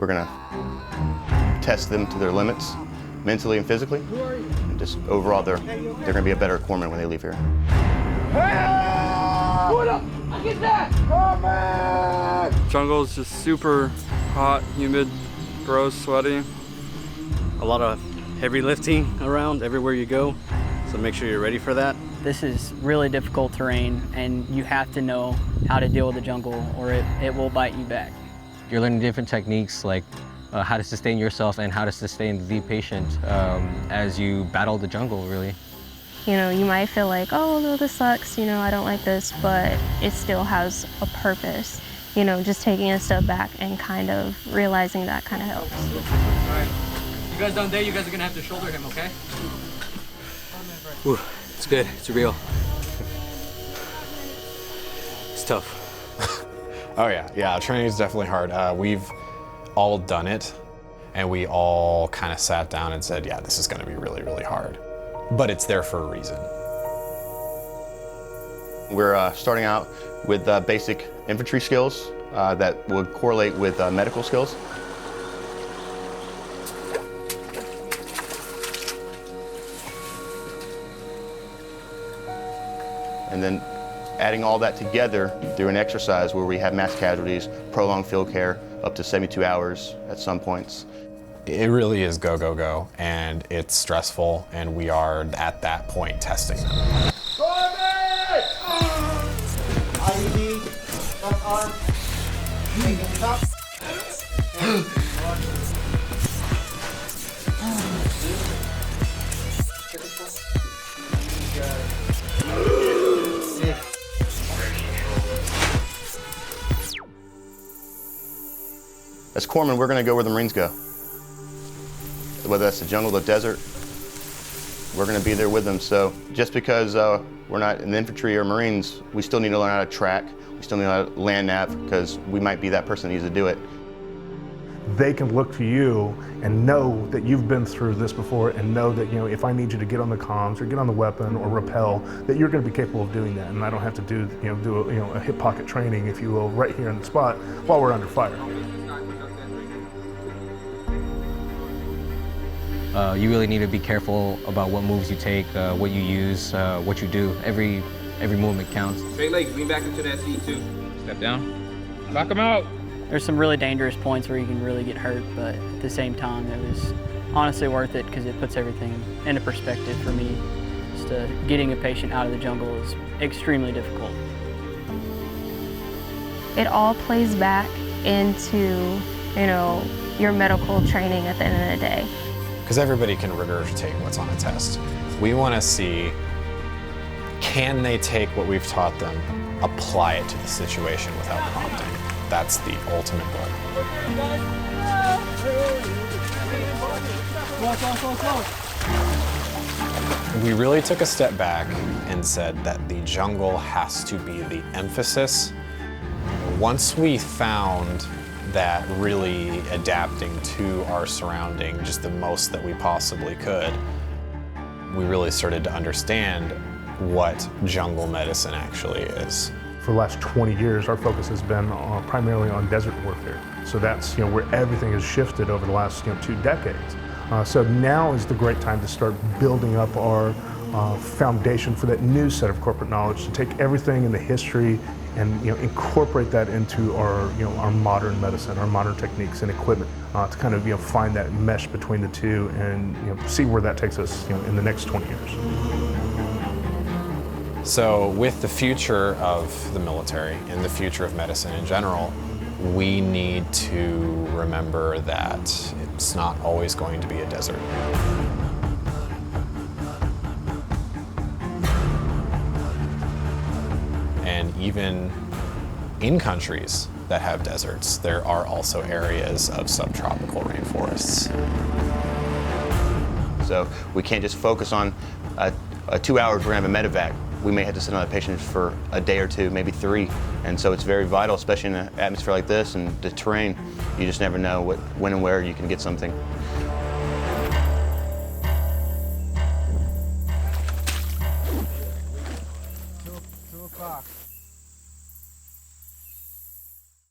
We're gonna test them to their limits, mentally and physically. And just overall, they're gonna be a better corpsman when they leave here. What up? I get that! Jungle is just super hot, humid, gross, sweaty. A lot of heavy lifting around everywhere you go, so make sure you're ready for that. This is really difficult terrain, and you have to know how to deal with the jungle or it will bite you back. You're learning different techniques like how to sustain yourself and how to sustain the patient as you battle the jungle, really. You know, you might feel like, oh, no, this sucks, you know, I don't like this, but it still has a purpose. You know, just taking a step back and kind of realizing that kind of helps. All right. You guys done there, you guys are gonna have to shoulder him, okay? Ooh, it's good, it's real. It's tough. Oh yeah, training is definitely hard. We've all done it, and we all kind of sat down and said, yeah, this is gonna be really, really hard. But it's there for a reason. We're starting out with basic infantry skills that would correlate with medical skills. And then adding all that together through an exercise where we have mass casualties, prolonged field care, up to 72 hours at some points. It really is go, go, go, and it's stressful, and we are at that point testing them. IED, left arm, take it top. As corpsmen, we're going to go where the Marines go. Whether that's the jungle, the desert, we're going to be there with them. So just because we're not in the infantry or Marines, we still need to learn how to track. We still need to learn how to land nav because we might be that person that needs to do it. They can look to you and know that you've been through this before and know that, you know, if I need you to get on the comms or get on the weapon or rappel, that you're going to be capable of doing that. And I don't have to do a hip pocket training, if you will, right here on the spot while we're under fire. You really need to be careful about what moves you take, what you use, what you do. Every movement counts. Straight legs, lean back into that seat too. Step down. Knock him out. There's some really dangerous points where you can really get hurt, but at the same time, it was honestly worth it because it puts everything into perspective for me. Just getting a patient out of the jungle is extremely difficult. It all plays back into, you know, your medical training at the end of the day. Because everybody can regurgitate what's on a test. We want to see, can they take what we've taught them, apply it to the situation without prompting? That's the ultimate goal. We really took a step back and said that the jungle has to be the emphasis. Once we found that really adapting to our surrounding just the most that we possibly could, we really started to understand what jungle medicine actually is. For the last 20 years, our focus has been primarily on desert warfare. So that's, you know, where everything has shifted over the last 2 decades. So now is the great time to start building up our foundation for that new set of corporate knowledge, to take everything in the history and incorporate that into our our modern medicine, our modern techniques and equipment, to kind of find that mesh between the two and see where that takes us in the next 20 years. So with the future of the military and the future of medicine in general, we need to remember that it's not always going to be a desert. And even in countries that have deserts, there are also areas of subtropical rainforests. So we can't just focus on 2 hours we're gonna have a medevac. We may have to sit on a patient for a day or two, maybe 3. And so it's very vital, especially in an atmosphere like this and the terrain. You just never know when and where you can get something.